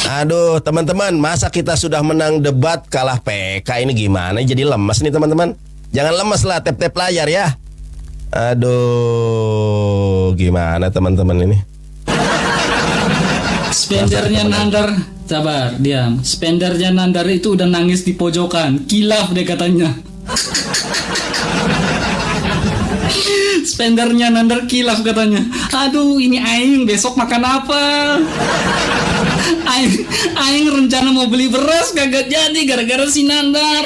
Aduh, teman-teman, masa kita sudah menang debat kalah PK, ini gimana? Jadi lemas nih teman-teman. Jangan lemas lah, tap-tap layar ya. Aduh, gimana teman-teman ini? Spendernya Nandar, sabar, diam. Spendernya Nandar itu udah nangis di pojokan, kilaf deh katanya. Spendernya Nandar kilaf katanya. Aduh, ini aing besok makan apa? Aing rencana mau beli beras kagak jadi gara-gara si Nandar.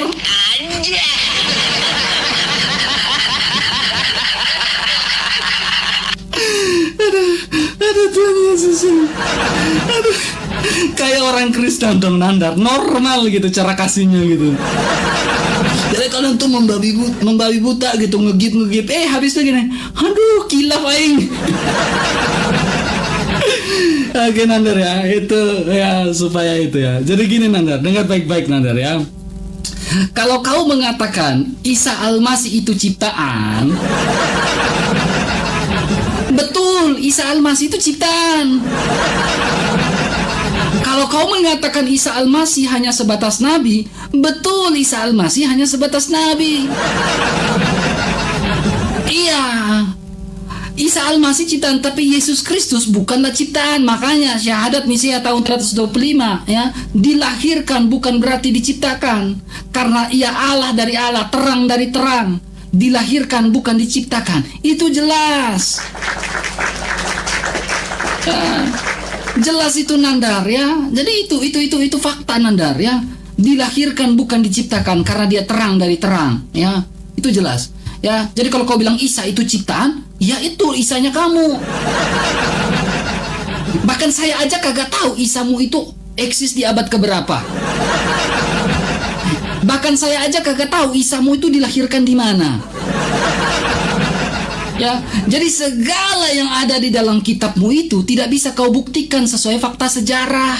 Aduh Tuhan Yesus. Aduh, kayak orang Kristen dong Nandar, normal gitu cara kasihnya gitu. Jadi kalian tuh membabi buta gitu, ngegip, habisnya gini, aduh kilaf aing. Oke Nandar ya, itu ya supaya itu ya. Jadi gini Nandar, dengar baik-baik Nandar ya. Kalau kau mengatakan Isa Al-Masih itu ciptaan, betul, Isa Al-Masih itu ciptaan. Kalau kau mengatakan Isa Al-Masih hanya sebatas nabi, betul, Isa Al-Masih hanya sebatas nabi. Iya, Isa Al-Masih ciptaan, tapi Yesus Kristus bukanlah ciptaan. Makanya syahadat Nisia tahun 125 ya, dilahirkan bukan berarti diciptakan. Karena ia Allah dari Allah, terang dari terang. Dilahirkan bukan diciptakan. Itu jelas. Jelas itu Nandar ya. Jadi itu fakta Nandar ya. Dilahirkan bukan diciptakan karena dia terang dari terang ya. Itu jelas. Ya, jadi kalau kau bilang Isa itu ciptaan, ya itu Isanya kamu. Bahkan saya aja kagak tahu Isamu itu eksis di abad keberapa. Bahkan saya aja kagak tahu Isamu itu dilahirkan di mana. Ya, jadi segala yang ada di dalam kitabmu itu tidak bisa kau buktikan sesuai fakta sejarah.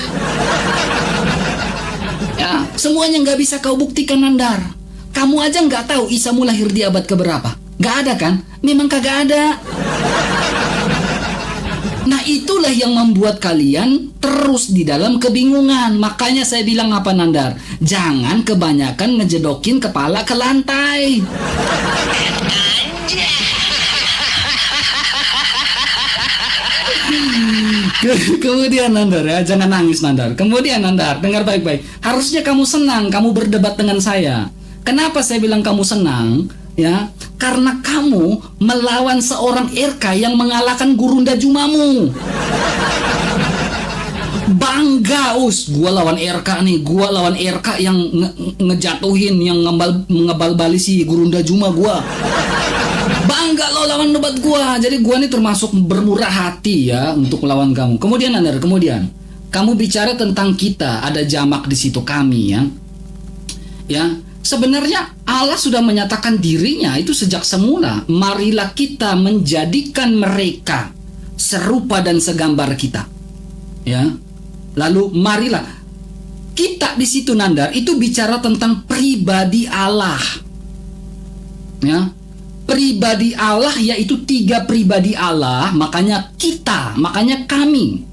Ya, semuanya nggak bisa kau buktikan Nandar. Kamu aja nggak tahu Isamu lahir di abad keberapa. Nggak ada kan? Memang kagak ada. Nah itulah yang membuat kalian terus di dalam kebingungan. Makanya saya bilang apa Nandar? Jangan kebanyakan ngejedokin kepala ke lantai. Kemudian Nandar ya, jangan nangis Nandar. Kemudian Nandar, dengar baik-baik. Harusnya kamu senang kamu berdebat dengan saya. Kenapa saya bilang kamu senang? Ya, karena kamu melawan seorang RK yang mengalahkan Gurunda Jumamu. Bangga, gua lawan RK nih, gua lawan RK yang ngejatuhin, yang ngebal-bali si Gurunda Juma gua. Bangga lo lawan debat gua. Jadi gua nih termasuk bermurah hati ya untuk melawan kamu. Kemudian Nandar, kamu bicara tentang kita, ada jamak di situ kami ya. Ya, sebenarnya Allah sudah menyatakan dirinya itu sejak semula. Marilah kita menjadikan mereka serupa dan segambar kita. Ya. Lalu marilah kita di situ Nandar itu bicara tentang pribadi Allah. Ya. Pribadi Allah yaitu 3 pribadi Allah, makanya kita, makanya kami.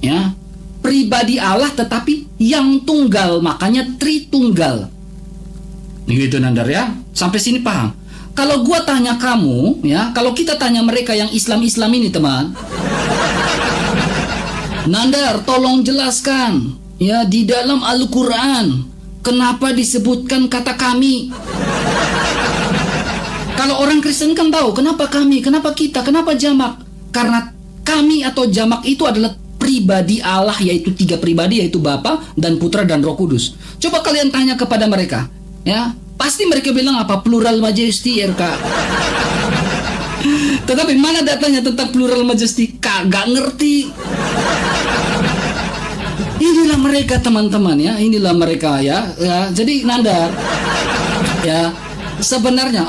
Ya. Pribadi Allah tetapi yang tunggal, makanya Tritunggal. Gitu Nandar ya. Sampai sini paham? Kalau gua tanya kamu ya, kalau kita tanya mereka yang Islam ini teman, Nandar tolong jelaskan ya di dalam Al-Quran kenapa disebutkan kata kami. Kalau orang Kristen kan tahu kenapa kami, kenapa kita, kenapa jamak. Karena kami atau jamak itu adalah pribadi Allah, yaitu 3 pribadi, yaitu Bapa dan Putra dan Roh Kudus. Coba kalian tanya kepada mereka ya, pasti mereka bilang apa? Plural majesty RK. Tetapi mana datanya tentang plural majesty? Kagak ngerti. Inilah mereka teman-teman ya, inilah mereka ya. Jadi Nandar ya, sebenarnya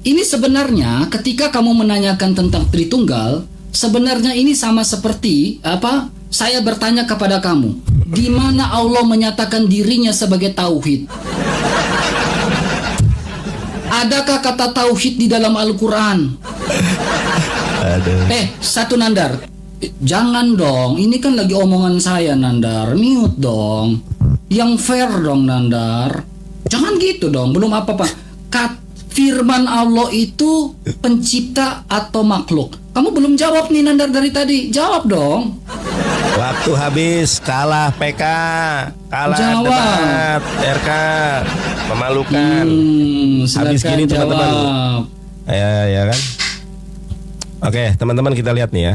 ini sebenarnya ketika kamu menanyakan tentang Tritunggal, sebenarnya ini sama seperti apa? Saya bertanya kepada kamu, di mana Allah menyatakan dirinya sebagai tauhid? Adakah kata tauhid di dalam Al-Quran? Satu Nandar, Jangan dong, ini kan lagi omongan saya Nandar. Mute dong. Yang fair dong Nandar. Jangan gitu dong, belum apa-apa. Firman Allah itu pencipta atau makhluk? Kamu belum jawab nih Nandar dari tadi. Jawab dong. Waktu habis, kalah PK, kalah Jawab. debat, RK, memalukan. Habis Silakan gini teman-teman. jawab. Ya kan? Oke, teman-teman kita lihat nih ya.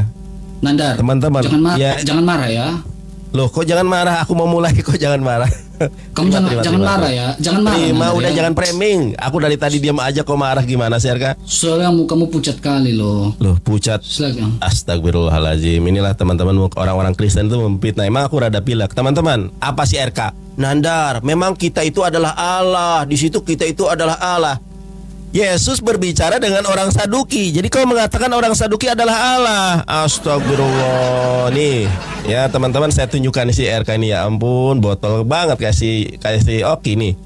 Nandar, Teman-teman, jangan marah ya. Loh, kok jangan marah? Aku mau mulai, kok jangan marah. Kamu jangan marah ya. Jangan marah. Terima, Nandar, udah ya. jangan framing. Aku dari tadi diam aja, kok marah gimana sih RK? Soalnya kamu pucat kali loh. Loh, pucat. Silakan. Astagfirullahaladzim. Inilah teman-teman, orang-orang Kristen itu memfitnah. Emang aku rada pilek. Teman-teman, apa sih RK? Nandar, memang kita itu adalah Allah. Di situ kita itu adalah Allah. Yesus berbicara dengan orang Saduki. Jadi kau mengatakan orang Saduki adalah Allah. Astagfirullah. Nih, ya teman-teman, saya tunjukkan si RK ini, ya ampun, botol banget kasih oke nih.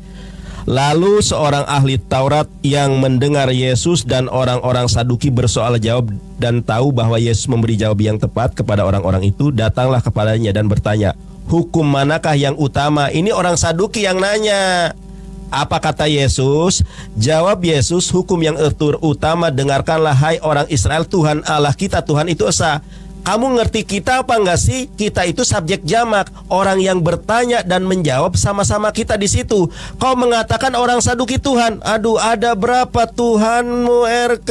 Lalu seorang ahli Taurat yang mendengar Yesus dan orang-orang Saduki bersoal jawab dan tahu bahwa Yesus memberi jawab yang tepat kepada orang-orang itu, datanglah kepadanya dan bertanya, "Hukum manakah yang utama?" Ini orang Saduki yang nanya. Apa kata Yesus? Jawab Yesus, "Hukum yang utama, dengarkanlah hai orang Israel, Tuhan Allah kita, Tuhan itu esa." Kamu ngerti kita apa enggak sih? Kita itu subjek jamak, orang yang bertanya dan menjawab sama-sama kita di situ. Kau mengatakan orang Saduki Tuhan. Aduh, ada berapa Tuhanmu RK?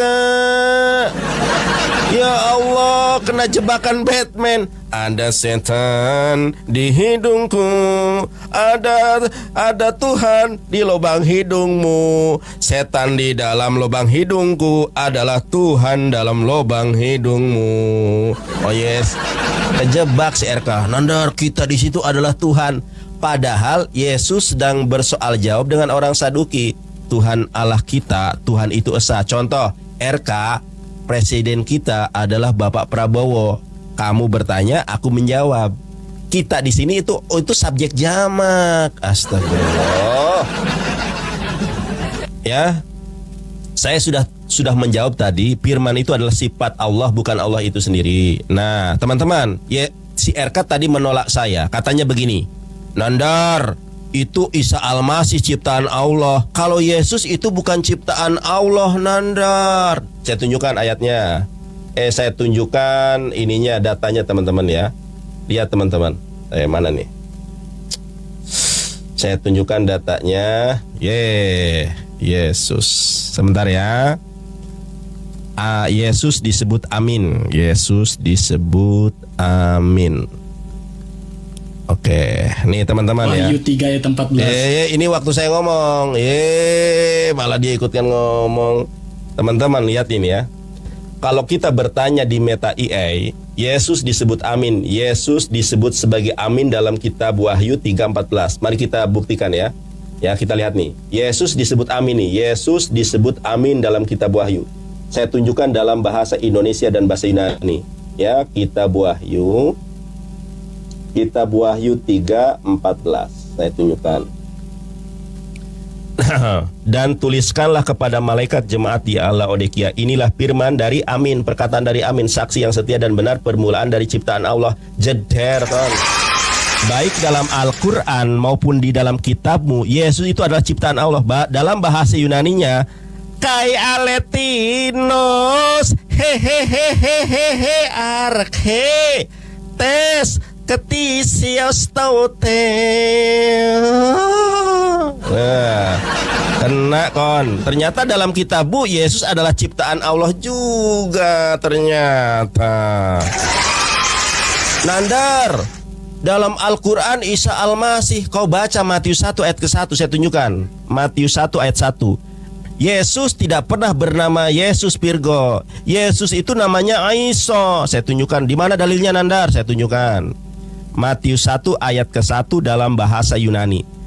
Ya Allah, kena jebakan Batman. Ada setan di hidungku, ada Tuhan di lubang hidungmu. Setan di dalam lubang hidungku adalah Tuhan dalam lubang hidungmu. Oh yes, kejebak si RK. Nandar, kita di situ adalah Tuhan. Padahal Yesus sedang bersoal jawab dengan orang Saduki. Tuhan Allah kita, Tuhan itu esa. Contoh, RK, presiden kita adalah Bapak Prabowo. Kamu bertanya, aku menjawab. Kita di sini itu subjek jamak. Astagfirullah. Ya, saya sudah menjawab tadi. Firman itu adalah sifat Allah, bukan Allah itu sendiri. Nah, teman-teman, ya si RK tadi menolak saya. Katanya begini, Nandar, itu Isa Al-Masih ciptaan Allah. Kalau Yesus itu bukan ciptaan Allah, Nandar. Saya tunjukkan ayatnya. Saya tunjukkan ininya, datanya teman-teman ya. Lihat teman-teman. Mana nih? Saya tunjukkan datanya. Yesus. Sebentar ya. Yesus disebut Amin. Yesus disebut Amin. Oke, nih teman-teman ya. Wahyu 3 ayat 14. Ini waktu saya ngomong. Malah dia ikutkan ngomong. Teman-teman lihat ini ya. Kalau kita bertanya di Meta EA, Yesus disebut Amin. Yesus disebut sebagai Amin dalam kitab Wahyu 3:14. Mari kita buktikan ya. Ya, kita lihat nih. Yesus disebut Amin nih. Yesus disebut Amin dalam kitab Wahyu. Saya tunjukkan dalam bahasa Indonesia dan bahasa Yunani. Ya, kitab Wahyu. Kitab Wahyu 3:14. Saya tunjukkan. Dan tuliskanlah kepada malaikat jemaat di Laodikia, inilah firman dari Amin, perkataan dari Amin, saksi yang setia dan benar, permulaan dari ciptaan Allah. Jeder kan. Baik dalam Al-Quran maupun di dalam kitabmu, Yesus itu adalah ciptaan Allah. Dalam bahasa Yunaninya, kai aletinos hehehehehe arke tes ketisios taute. Nah, kena kon. Ternyata dalam kitabmu Yesus adalah ciptaan Allah juga ternyata. Nandar, dalam Al-Quran Isa Al-Masih, kau baca Matius 1 ayat ke-1, saya tunjukkan. Matius 1 ayat 1. Yesus tidak pernah bernama Yesus Virgo. Yesus itu namanya Aiso. Saya tunjukkan. Di mana dalilnya Nandar? Saya tunjukkan. Matius 1 ayat ke-1 dalam bahasa Yunani.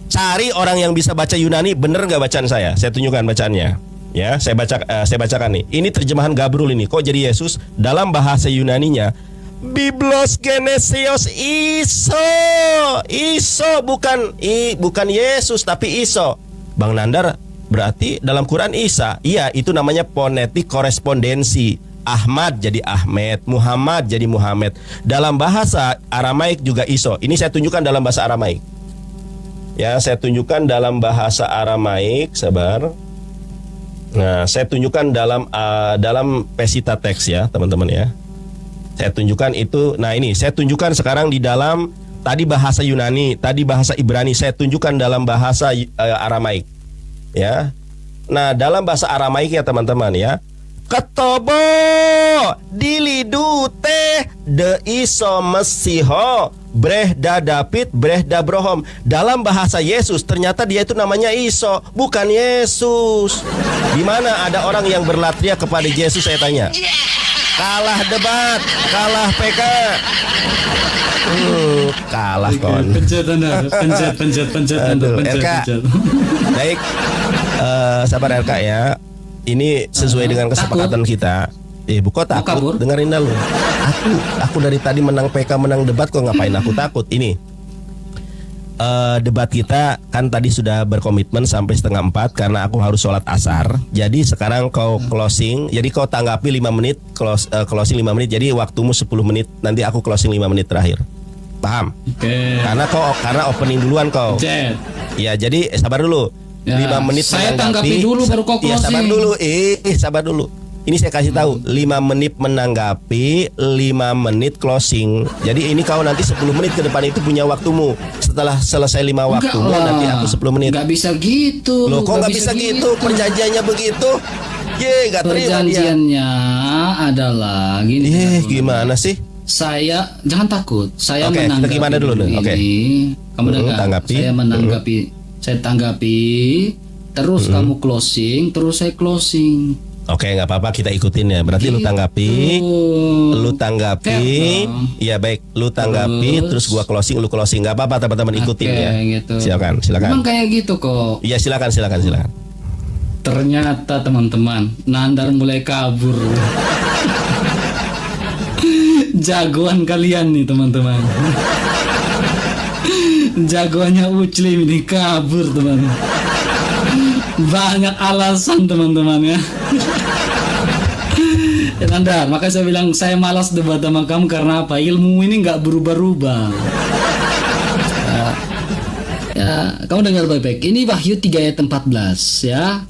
Cari orang yang bisa baca Yunani, bener nggak bacaan saya? Saya tunjukkan bacaannya. Ya, saya bacakan nih. Ini terjemahan Gabrul ini. Kok jadi Yesus? Dalam bahasa Yunaninya, Biblos Genesios Iso. Iso bukan Yesus tapi Iso. Bang Nandar, berarti dalam Quran Isa. Iya, itu namanya fonetik korespondensi. Ahmad jadi Ahmed, Muhammad jadi Muhammad. Dalam bahasa Aramaik juga iso. Ini saya tunjukkan dalam bahasa Aramaik. Ya, saya tunjukkan dalam bahasa Aramaik, sabar. Nah, saya tunjukkan dalam Pesita teks ya, teman-teman ya. Saya tunjukkan itu. Nah, ini saya tunjukkan sekarang di dalam tadi bahasa Yunani, tadi bahasa Ibrani, saya tunjukkan dalam bahasa Aramaik. Ya. Nah, dalam bahasa Aramaik ya, teman-teman ya. Ketobo dilidu teh de iso mesiho brehda David brehda Brohom. Dalam bahasa Yesus ternyata dia itu namanya Iso, bukan Yesus. Di mana ada orang yang berlatria kepada Yesus, saya tanya. Kalah debat, kalah PK. Kalah kon. Pencet Anda, pencet Aduh, RK. Baik, sabar RK ya. Ini sesuai dengan kesepakatan kita. Bukan takut, dengerin dulu. Aku dari tadi menang PK, menang debat, kok ngapain aku takut? Ini debat kita kan tadi sudah berkomitmen sampai 3:30 karena aku harus sholat asar. Jadi sekarang kau closing. Jadi kau tanggapi 5 menit, closing 5 menit. Jadi waktumu 10 menit. Nanti aku closing 5 menit terakhir. Paham? Oke. Karena opening duluan kau. Ya, jadi sabar dulu. Ya, 5 menit saya menanggapi. tanggapi dulu baru kau closing. Iya, sabar dulu. Sabar dulu. Ini saya kasih tahu, 5 menit menanggapi, 5 menit closing. Jadi ini kau nanti 10 menit ke depan itu punya waktumu. Setelah selesai 5 waktumu, nanti aku 10 menit. Enggak bisa gitu. Loh, kok enggak bisa gitu? Perjanjiannya begitu. Enggak terima dia. Perjanjiannya adalah gini. Gimana sih? Saya jangan takut. Saya Oke, menanggapi. kita gimana dulu nih? Oke. Kamu dengar? Tanggapi. Saya menanggapi. Saya tanggapi. Terus kamu closing, terus saya closing. Oke, nggak apa-apa, kita ikutin ya. Berarti lu tanggapi, iya baik, lu tanggapi, terus gua closing, lu closing, nggak apa-apa, teman-teman ikutin ya. Gitu. Silakan. Memang kayak gitu kok. Iya, silakan. Ternyata teman-teman, Nandar mulai kabur. Jagoan kalian nih teman-teman. Jagoannya Uclim ini kabur teman. Banyak alasan teman-teman ya. Nandar, makanya saya bilang saya malas debat sama kamu karena apa? Ilmu ini nggak berubah-ubah. Ya, kamu dengar baik-baik. Ini Wahyu 3 ayat 14 ya.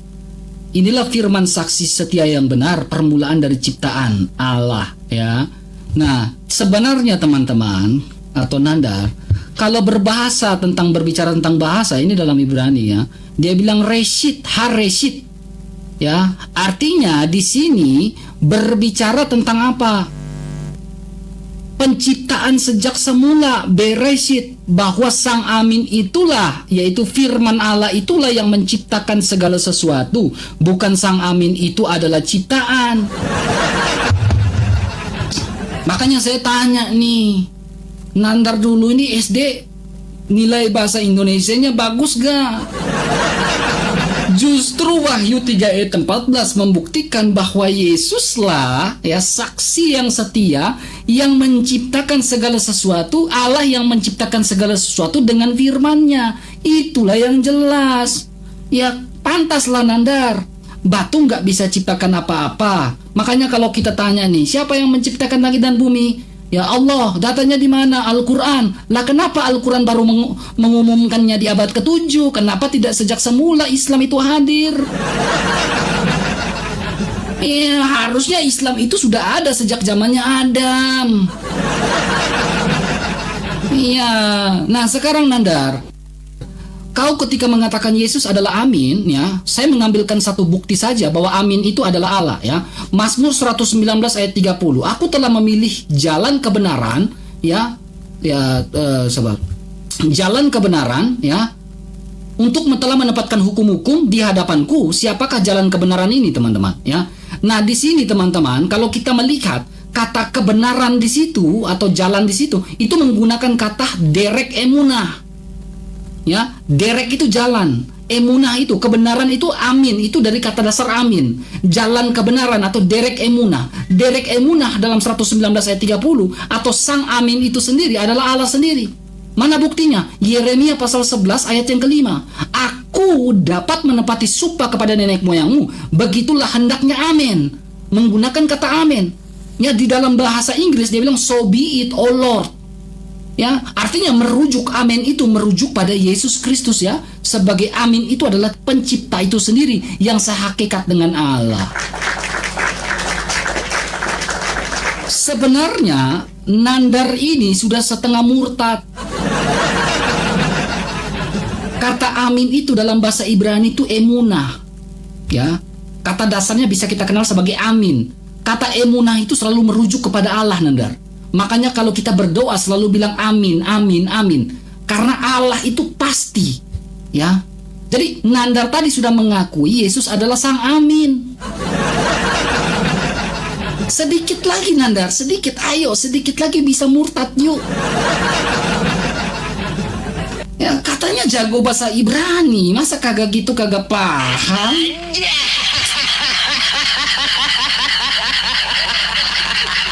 Inilah firman saksi setia yang benar, permulaan dari ciptaan Allah ya. Nah, sebenarnya teman-teman atau Nandar, kalau berbicara tentang bahasa ini dalam Ibrani ya, dia bilang reshit, hareshit. Ya, artinya di sini berbicara tentang apa? Penciptaan sejak semula, bereshit, bahwa Sang Amin itulah, yaitu firman Allah itulah yang menciptakan segala sesuatu, bukan Sang Amin itu adalah ciptaan. Makanya saya tanya nih, Nandar dulu ini SD nilai bahasa Indonesianya bagus gak? Justru Wahyu 3 ayat 14 membuktikan bahwa Yesuslah ya saksi yang setia yang menciptakan segala sesuatu, Allah yang menciptakan segala sesuatu dengan firman-Nya. Itulah yang jelas. Ya pantaslah Nandar. Batu nggak bisa ciptakan apa-apa. Makanya kalau kita tanya nih, siapa yang menciptakan langit dan bumi? Ya Allah, datanya di mana? Al-Quran. Lah kenapa Al-Quran baru mengumumkannya di abad ke-7? Kenapa tidak sejak semula Islam itu hadir? Ya harusnya Islam itu sudah ada sejak zamannya Adam. Iya. Nah sekarang Nandar, kau ketika mengatakan Yesus adalah Amin ya, saya mengambilkan satu bukti saja bahwa Amin itu adalah Allah ya. Mazmur 119 ayat 30. Aku telah memilih jalan kebenaran ya, sahabat. Jalan kebenaran ya, untuk telah menempatkan hukum-hukum di hadapanku. Siapakah jalan kebenaran ini teman-teman ya? Nah di sini teman-teman, kalau kita melihat kata kebenaran di situ atau jalan di situ, itu menggunakan kata derek emunah. Ya, derek itu jalan, emunah itu kebenaran, itu amin, itu dari kata dasar amin, jalan kebenaran atau derek emunah. Derek emunah dalam 119 ayat 30 atau sang amin itu sendiri adalah Allah sendiri. Mana buktinya? Yeremia pasal 11 ayat yang kelima. Aku dapat menepati sumpah kepada nenek moyangmu, begitulah hendaknya amin. menggunakan kata amin. Ya, di dalam bahasa Inggris dia bilang so be it, oh Lord. Ya, artinya merujuk amin itu merujuk pada Yesus Kristus ya. Sebagai amin itu adalah pencipta itu sendiri yang sehakikat dengan Allah. Sebenarnya Nandar ini sudah setengah murtad. Kata amin itu dalam bahasa Ibrani itu emunah. Ya, kata dasarnya bisa kita kenal sebagai amin. Kata emunah itu selalu merujuk kepada Allah, Nandar. Makanya kalau kita berdoa selalu bilang amin, amin, amin. Karena Allah itu pasti, ya. Jadi Nandar tadi sudah mengakui Yesus adalah sang amin. Sedikit lagi Nandar, sedikit, ayo sedikit lagi bisa murtad yuk. Ya, katanya jago bahasa Ibrani, masa kagak gitu kagak paham?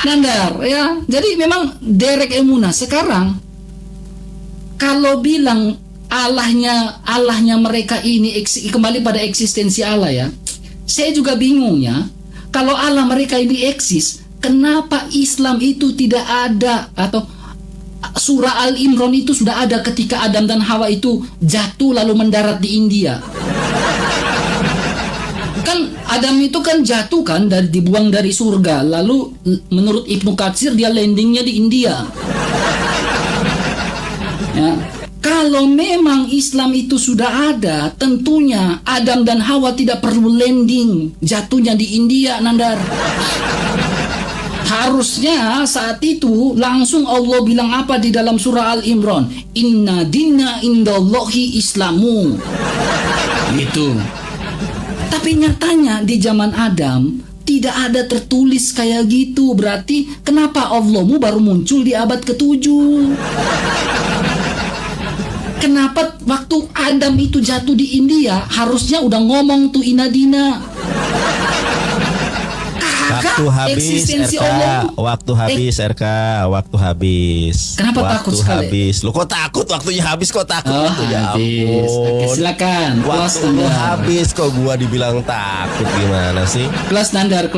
Nandar, ya. Jadi memang Derek Emuna sekarang kalau bilang Allahnya mereka ini kembali pada eksistensi Allah ya. Saya juga bingung ya. Kalau Allah mereka ini eksis, kenapa Islam itu tidak ada atau surah Al-Imran itu sudah ada ketika Adam dan Hawa itu jatuh lalu mendarat di India. Kan Adam itu kan jatuh kan dibuang dari surga, lalu menurut Ibnu Katsir dia landingnya di India. Ya. Kalau memang Islam itu sudah ada, tentunya Adam dan Hawa tidak perlu landing jatuhnya di India, Nandar. Harusnya saat itu langsung Allah bilang apa di dalam surah Al-Imran? Inna dinna indallahi islamu. Gitu. Tapi nyatanya di zaman Adam tidak ada tertulis kayak gitu. Berarti kenapa Allahmu baru muncul di abad ke-7? Kenapa waktu Adam itu jatuh di India harusnya udah ngomong tuh inadina? Waktu habis RK, waktu habis RK, waktu habis. Kenapa waktu takut sekali? Habis. Lu kok takut waktunya habis kok takut? Oh, Ya habis. ampun. Oke, silakan. Waktu lu habis kok gua dibilang takut gimana sih? Close Nandar.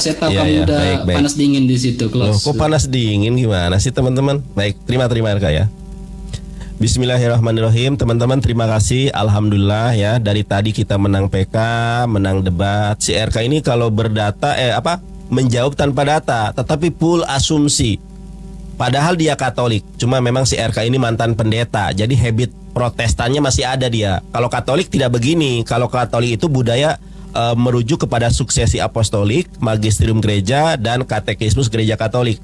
Saya tahu Iya, kamu iya, udah baik. panas dingin di situ. Loh, Close. kok panas dingin gimana sih teman-teman? Baik, terima RK ya. Bismillahirrahmanirrahim. Teman-teman terima kasih. Alhamdulillah ya, dari tadi kita menang PK, menang debat. Si RK ini kalau berdata menjawab tanpa data, tetapi full asumsi. Padahal dia Katolik. Cuma memang si RK ini mantan pendeta. Jadi habit protestannya masih ada dia. Kalau Katolik tidak begini. Kalau Katolik itu budaya merujuk kepada suksesi apostolik, magisterium gereja, dan katekismus gereja Katolik.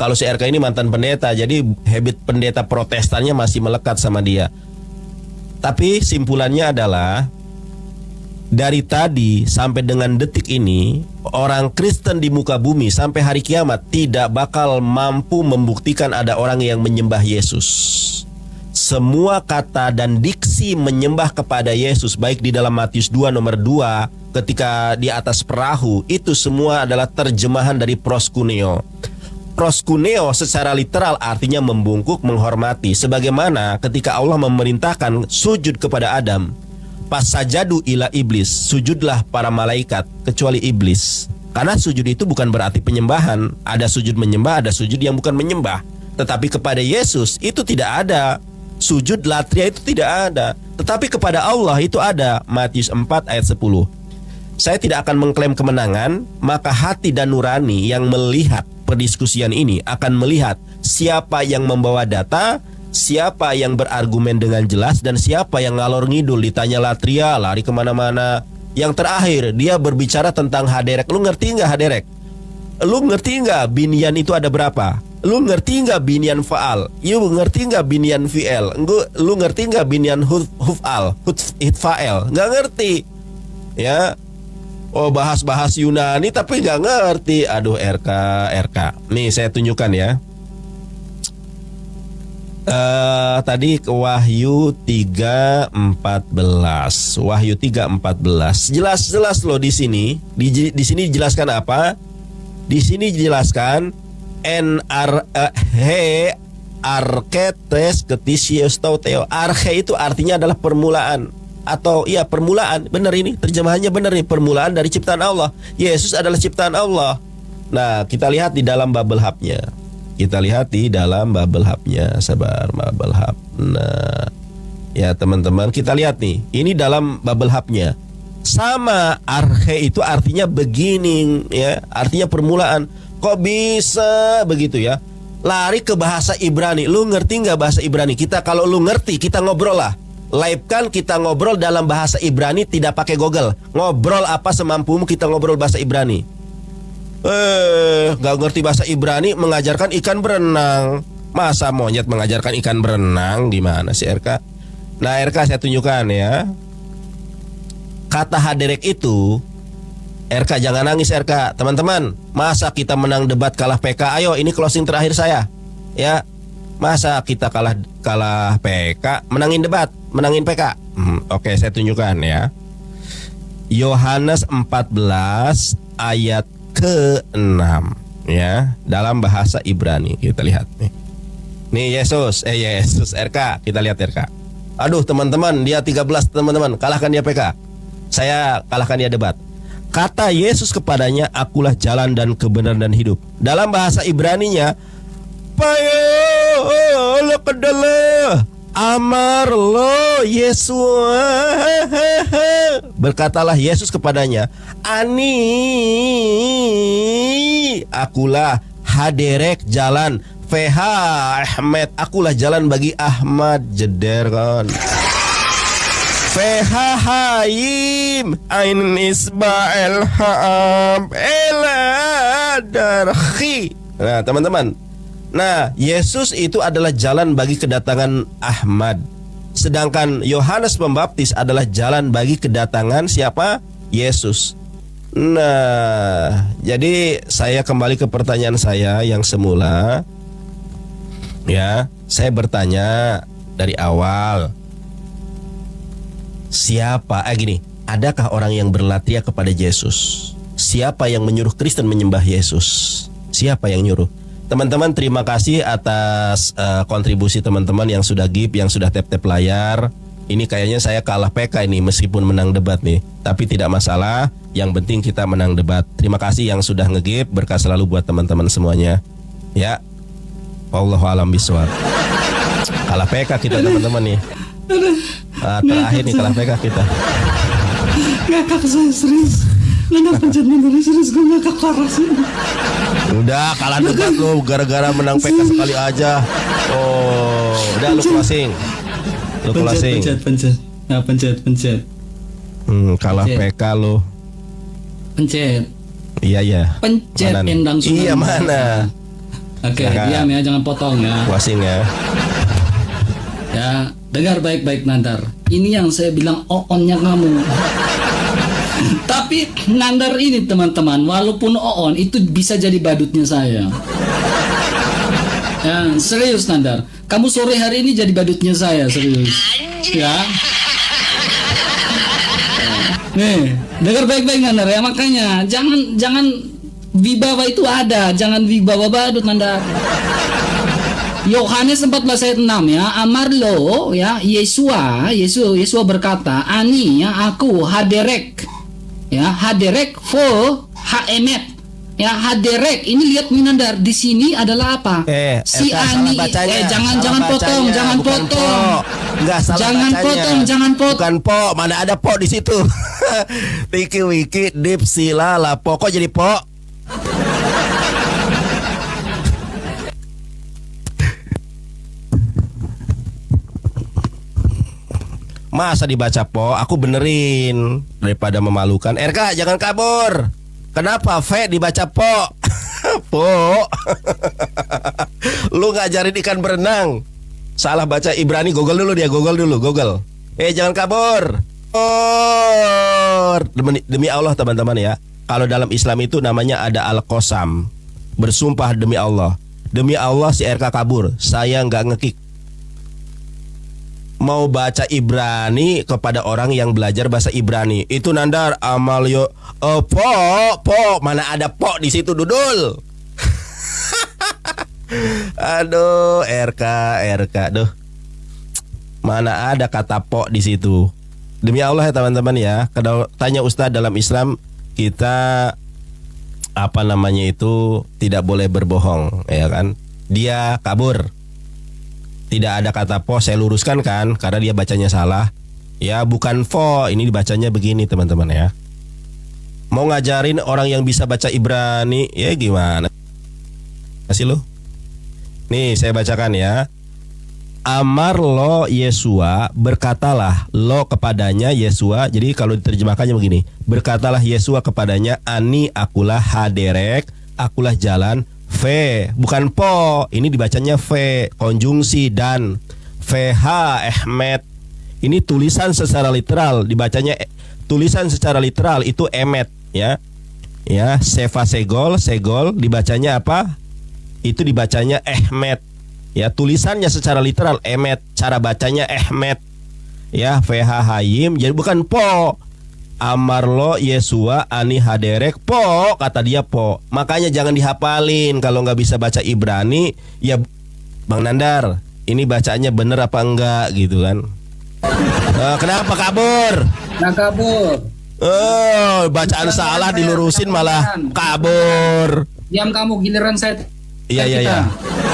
Kalau si RK ini mantan pendeta, jadi habit pendeta protestannya masih melekat sama dia. Tapi simpulannya adalah dari tadi sampai dengan detik ini, orang Kristen di muka bumi sampai hari kiamat tidak bakal mampu membuktikan ada orang yang menyembah Yesus. Semua kata dan diksi menyembah kepada Yesus, baik di dalam Matius 2 nomor 2 ketika di atas perahu, itu semua adalah terjemahan dari proskuneo. Proskuneo secara literal artinya membungkuk, menghormati. Sebagaimana ketika Allah memerintahkan sujud kepada Adam, pas sajadu ila iblis, sujudlah para malaikat kecuali iblis. Karena sujud itu bukan berarti penyembahan. Ada sujud menyembah, ada sujud yang bukan menyembah. Tetapi kepada Yesus itu tidak ada. Sujud latria itu tidak ada. Tetapi kepada Allah itu ada. Matius 4 ayat 10. Saya tidak akan mengklaim kemenangan, maka hati dan nurani yang melihat perdiskusian ini akan melihat siapa yang membawa data, siapa yang berargumen dengan jelas, dan siapa yang ngalor ngidul. Ditanya latria, lari kemana-mana. Yang terakhir, dia berbicara tentang haderek. Lu ngerti nggak haderek? Lu ngerti nggak binyan itu ada berapa? Lu ngerti nggak binyan faal? Lu ngerti nggak binyan fi'el? Lu ngerti nggak binyan huf'al? Hutfa'el? Nggak ngerti. Ya. Oh, bahas-bahas Yunani tapi nggak ngerti. Aduh, RK. Nih saya tunjukkan ya. Tadi ke Wahyu 3:14. Wahyu 3:14. Jelas loh di sini. Di sini dijelaskan apa? Di sini dijelaskan archetes ketisios tauteo. Arche itu artinya adalah permulaan. atau ya permulaan. Benar ini terjemahannya, benar nih, permulaan dari ciptaan Allah. Yesus adalah ciptaan Allah. Nah, kita lihat di dalam bubble hub-nya. Sabar, bubble hub. Nah, ya teman-teman, kita lihat nih. Ini dalam bubble hub-nya. Sama, arche itu artinya beginning, ya, artinya permulaan. Kok bisa begitu ya? Lari ke bahasa Ibrani. Lu ngerti nggak bahasa Ibrani? Kalau lu ngerti, kita ngobrol lah. Live kan kita ngobrol dalam bahasa Ibrani, tidak pakai Google. Ngobrol apa semampumu, kita ngobrol bahasa Ibrani. Nggak ngerti bahasa Ibrani, mengajarkan ikan berenang. Masa monyet mengajarkan ikan berenang? Gimana sih RK? Nah RK saya tunjukkan ya. Kata haderek itu, RK jangan nangis RK. Teman-teman, masa kita menang debat kalah PK? Ayo, ini closing terakhir saya. Ya. Masa kita kalah PK, menangin debat, menangin PK? Oke, saya tunjukkan ya. Yohanes 14 ayat ke-6 ya, dalam bahasa Ibrani. Kita lihat nih. Nih Yesus RK, kita lihat RK. Aduh, teman-teman, dia 13 teman-teman, kalahkan dia PK. Saya kalahkan dia debat. Kata Yesus kepadanya, akulah jalan dan kebenaran dan hidup. Dalam bahasa Ibraninya, payo lo kedalah amar lo Yesus. Berkatalah Yesus kepadanya, ani akulah haderek jalan VH Ahmed, akulah jalan bagi Ahmad, jeder kan. Haim Ain Isbael Haam Eladarhi. Nah teman-teman, nah Yesus itu adalah jalan bagi kedatangan Ahmad. Sedangkan Yohanes Pembaptis adalah jalan bagi kedatangan siapa? Yesus. Nah, jadi saya kembali ke pertanyaan saya yang semula. Ya, saya bertanya dari awal. Siapa? Gini, adakah orang yang berlatria kepada Yesus? Siapa yang menyuruh Kristen menyembah Yesus? Siapa yang nyuruh? Teman-teman, terima kasih atas kontribusi teman-teman yang sudah give, yang sudah tap-tap layar. Ini kayaknya saya kalah PK ini meskipun menang debat nih. Tapi tidak masalah, yang penting kita menang debat. Terima kasih yang sudah nge-give, berkah selalu buat teman-teman semuanya. Ya, wallahu a'lam bishawab. Kalah PK kita teman-teman nih. Terakhir nih kalah PK kita. Ngakak saya serius. Nanda pencet mundur serius, gue ngakak parah sih. Udah kalah debat lu gara-gara menang PK sekali aja. Oh, udah lu closing. Pencet. Nah, pencet. Kalah PK lu. Pencet. Iya. Pencet endang sunan. Iya mana? Oke, diam ya, jangan potong ya. Closing ya. Ya, dengar baik-baik Nandar. Ini yang saya bilang oonnya kamu. Tapi Nandar ini teman-teman, walaupun oon itu bisa jadi badutnya saya. Ya, serius Nandar. Kamu sore hari ini jadi badutnya saya, serius. Ya. Nih, dengar baik-baik Nandar ya, makanya jangan wibawa itu ada, jangan wibawa badut Nandar. Yohanes 14 ayat 6 ya, amarlo ya, Yesus berkata, ani ya, aku haderek. Ya, haderek fo haemet. Ya, haderek ini lihat Minandar di sini adalah apa? Si ani jangan potong. Enggak salah jangan bacanya. Jangan potong. Bukan po, mana ada po di situ. Tiki wiki dip silala po, kok jadi po? Masa dibaca po, aku benerin daripada memalukan. RK jangan kabur. Kenapa V dibaca po? Po. Lu ngajarin ikan berenang. Salah baca Ibrani, Google dulu. Jangan kabur. Demi Allah teman-teman ya. Kalau dalam Islam itu namanya ada al-qasam. Bersumpah demi Allah. Demi Allah si RK kabur. Saya nggak ngekik. Mau baca Ibrani kepada orang yang belajar bahasa Ibrani. Itu Nandar amalyo po, mana ada po di situ dudul. Aduh, RK, duh. Mana ada kata po di situ. Demi Allah ya teman-teman ya, kalau tanya Ustadz dalam Islam kita apa namanya itu tidak boleh berbohong, ya kan? Dia kabur. Tidak ada kata po, saya luruskan kan karena dia bacanya salah. Ya bukan fo, ini dibacanya begini teman-teman ya. Mau ngajarin orang yang bisa baca Ibrani, ya gimana sih lo? Nih saya bacakan ya. Amar lo Yesua, berkatalah lo kepadanya Yesua. Jadi kalau diterjemahkannya begini, berkatalah Yesua kepadanya, ani akulah haderek, akulah jalan. V bukan po, ini dibacanya V, konjungsi dan VH Ahmed. Ini tulisan secara literal, dibacanya tulisan secara literal itu emet ya. Ya, seva segol, segol dibacanya apa? Itu dibacanya Ahmed. Ya, tulisannya secara literal emet, cara bacanya Ahmed. Ya, VH Hayim, jadi bukan po. Amarlo Yesua ani haderek po, kata dia po. Makanya jangan dihafalin kalau nggak bisa baca Ibrani. Ya Bang Nandar, ini bacaannya bener apa enggak gitu kan? Kenapa kabur? Nah kabur. Oh, bacaan salah dilurusin malah kabur. Diam kamu, giliran saya. Iya.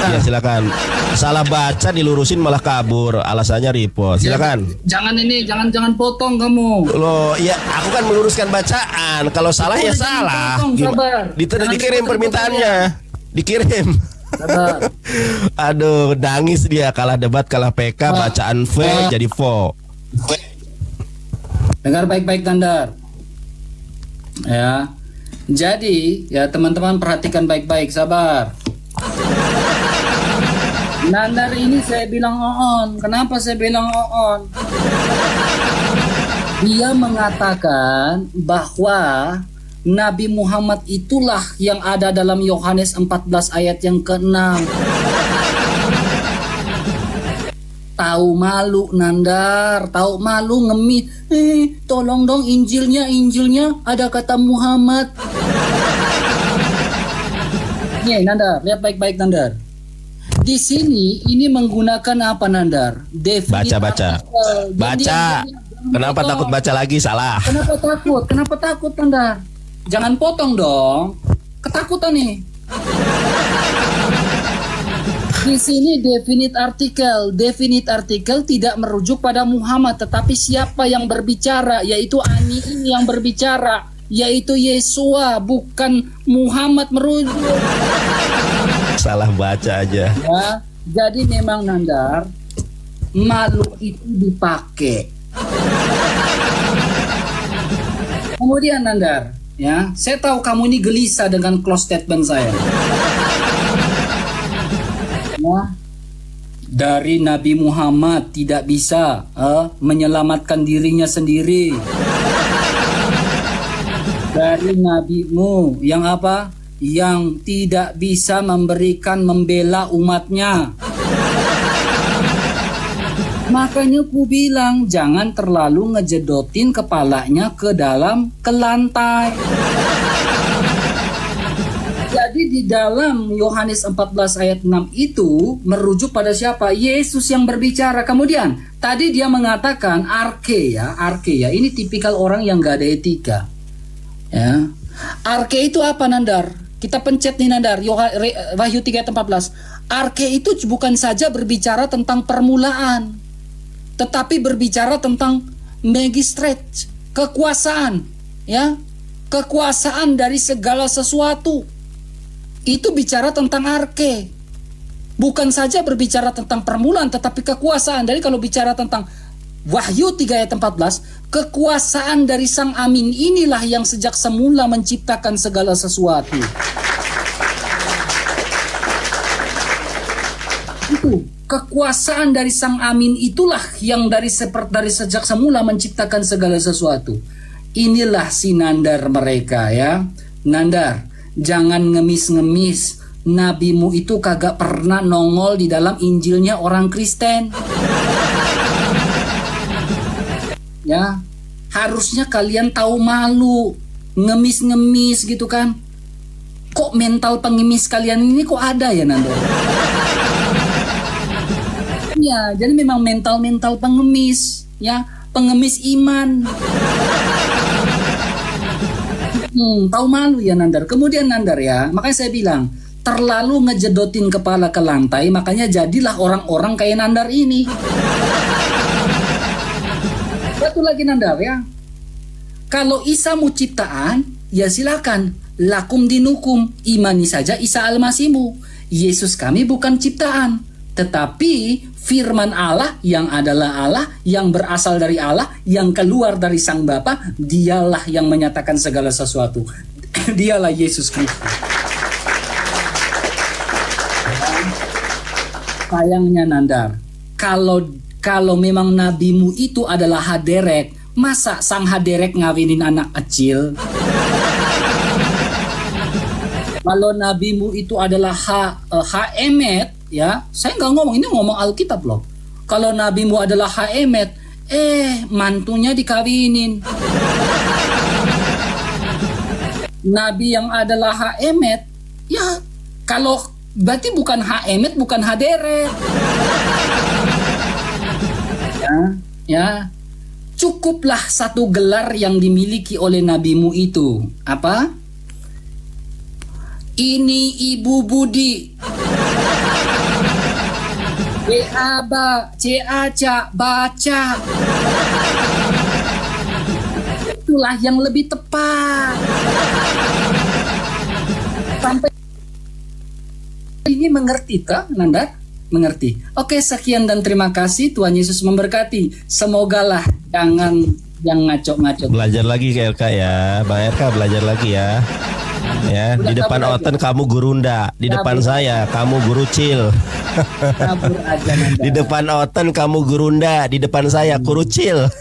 Ya silakan. Salah baca dilurusin malah kabur. Alasannya repost. Silakan. Jangan potong kamu. Loh, ya aku kan meluruskan bacaan. Kalau salah ya salah. Dikirim permintaannya. Dikirim. Sabar. Aduh, nangis dia kalah debat, kalah PK, bacaan V jadi vo. Dengar baik-baik Nandar. Ya. Jadi, ya teman-teman perhatikan baik-baik, sabar. Nandar ini saya bilang oon. Kenapa saya bilang oon? Dia mengatakan bahwa Nabi Muhammad itulah yang ada dalam Yohanes 14 ayat yang ke-6. Tahu malu Nandar, tahu malu ngemis. Tolong dong Injilnya ada kata Muhammad. Nih Nandar, lihat baik-baik Nandar. Di sini ini menggunakan apa Nandar? Baca. Kenapa takut baca lagi? Salah. Kenapa takut Nandar? Jangan potong dong. Ketakutan nih. Di sini definite artikel tidak merujuk pada Muhammad, tetapi siapa yang berbicara, yaitu ani ini yang berbicara, yaitu Yesua, bukan Muhammad merujuk. Salah baca aja. Ya, jadi memang Nandar, malu itu dipakai. Kemudian Nandar, ya, saya tahu kamu ini gelisah dengan close statement saya. Ya, dari Nabi Muhammad tidak bisa menyelamatkan dirinya sendiri. Dari nabimu yang apa? Yang tidak bisa membela umatnya. Makanya ku bilang jangan terlalu ngejedotin kepalanya ke lantai. Jadi di dalam Yohanes 14 ayat 6 itu merujuk pada siapa? Yesus yang berbicara. Kemudian tadi dia mengatakan arke ya. Ini tipikal orang yang gak ada etika. Ya. Arke itu apa Nandar? Kita pencet nih Nandar, Wahyu 3 ayat 14. Arke itu bukan saja berbicara tentang permulaan, tetapi berbicara tentang magistrate, kekuasaan, ya, kekuasaan dari segala sesuatu. Itu bicara tentang arke. Bukan saja berbicara tentang permulaan, tetapi kekuasaan. Jadi kalau bicara tentang Wahyu 3 ayat 14, kekuasaan dari Sang Amin inilah yang sejak semula menciptakan segala sesuatu. Itu kekuasaan dari Sang Amin itulah yang dari sejak semula menciptakan segala sesuatu. Inilah si Nandar mereka ya. Nandar, jangan ngemis-ngemis. Nabimu itu kagak pernah nongol di dalam Injilnya orang Kristen. Ya, harusnya kalian tahu malu, ngemis-ngemis gitu kan. Kok mental pengemis kalian ini kok ada ya Nanda? Ya, jadi memang mental pengemis, ya. pengemis iman. Tahu malu ya Nandar. Kemudian Nandar ya, makanya saya bilang terlalu ngejedotin kepala ke lantai, makanya jadilah orang-orang kayak Nandar ini. Satu lagi Nandar ya, kalau Isa mu ciptaan, ya silakan. Lakum dinukum, imani saja Isa Al-Masihmu. Yesus kami bukan ciptaan, tetapi firman Allah yang adalah Allah, yang berasal dari Allah, yang keluar dari Sang Bapa, dialah yang menyatakan segala sesuatu. Dialah Yesus Kristus. Sayangnya Nandar, kalau memang nabimu itu adalah haderek, masa sang haderek ngawinin anak kecil? Kalau nabimu itu adalah Haemet, ya, saya nggak ngomong, ini ngomong Alkitab loh. Kalau nabimu adalah Haemet, mantunya dikawinin. Nabi yang adalah Haemet, ya, kalau berarti bukan Haemet, bukan Haderet. Ya, cukuplah satu gelar yang dimiliki oleh nabimu itu. Apa? Ini Ibu Budi. Caca baca. Itulah yang lebih tepat. Sampai ini mengerti kah, Nandar? Mengerti. Oke, sekian dan terima kasih. Tuhan Yesus memberkati. Semogalah jangan yang ngaco-ngaco. Belajar lagi ke LK ya, Bang RK belajar lagi ya. Ya, Udah di depan kabur Oten kamu gurunda, di depan saya kamu guru cil. Kabur aja Nandar. Di depan Oten kamu gurunda, di depan saya kurucil.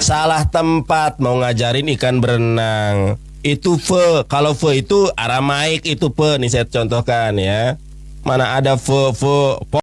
Salah tempat mau ngajarin ikan berenang. Itu fe, kalau fe itu Aramaik itu pe nih saya contohkan ya. Mana ada fe